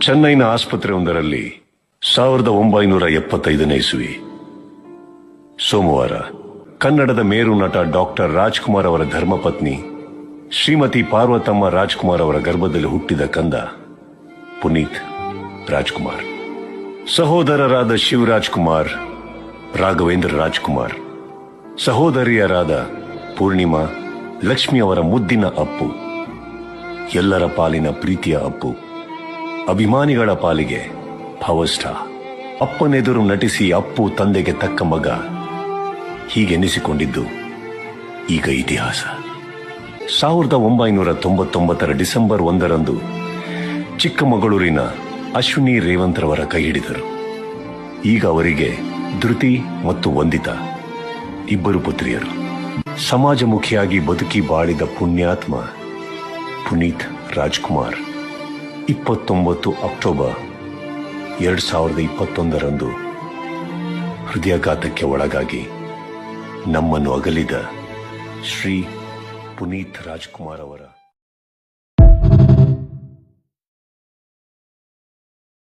ಚೆನ್ನೈನ ಆಸ್ಪತ್ರೆಯೊಂದರಲ್ಲಿ 1975ನೇ ಇಸ್ವಿ ಸೋಮವಾರ ಕನ್ನಡದ ಮೇರು ನಟ ಡಾಕ್ಟರ್ ರಾಜ್ಕುಮಾರ್ ಅವರ ಧರ್ಮಪತ್ನಿ ಶ್ರೀಮತಿ ಪಾರ್ವತಮ್ಮ ರಾಜ್ಕುಮಾರ್ ಅವರ ಗರ್ಭದಲ್ಲಿ ಹುಟ್ಟಿದ ಕಂದ ಪುನೀತ್ ರಾಜ್ಕುಮಾರ್. ಸಹೋದರರಾದ ಶಿವರಾಜ್ ಕುಮಾರ್, ರಾಘವೇಂದ್ರ ರಾಜ್ಕುಮಾರ್, ಸಹೋದರಿಯರಾದ ಪೂರ್ಣಿಮಾ, ಲಕ್ಷ್ಮಿ ಅವರ ಮುದ್ದಿನ ಅಪ್ಪು, ಎಲ್ಲರ ಪಾಲಿನ ಪ್ರೀತಿಯ ಅಪ್ಪು, ಅಭಿಮಾನಿಗಳ ಪಾಲಿಗೆ ಪವರ್ ಸ್ಟಾರ್. ಅಪ್ಪನೆದುರು ನಟಿಸಿ ಅಪ್ಪು ತಂದೆಗೆ ತಕ್ಕ ಮಗ ಹೀಗೆನಿಸಿಕೊಂಡಿದ್ದು ಈಗ ಇತಿಹಾಸ. 1999 ಡಿಸೆಂಬರ್ 1ರಂದು ಚಿಕ್ಕಮಗಳೂರಿನ ಅಶ್ವಿನಿ ರೇವಂತ್ ರವರ ಕೈ ಹಿಡಿದರು. ಈಗ ಅವರಿಗೆ ಧೃತಿ ಮತ್ತು ವಂದಿತಾ ಇಬ್ಬರು ಪುತ್ರಿಯರು. ಸಮಾಜಮುಖಿಯಾಗಿ ಬದುಕಿ ಬಾಳಿದ ಪುಣ್ಯಾತ್ಮ ಪುನೀತ್ ರಾಜ್ಕುಮಾರ್ 29 ಅಕ್ಟೋಬರ್ 2021ರಂದು ಹೃದಯಾಘಾತಕ್ಕೆ ಒಳಗಾಗಿ ನಮ್ಮನ್ನು ಅಗಲಿದ ಶ್ರೀ ಪುನೀತ್ ರಾಜ್ಕುಮಾರ್ ಅವರ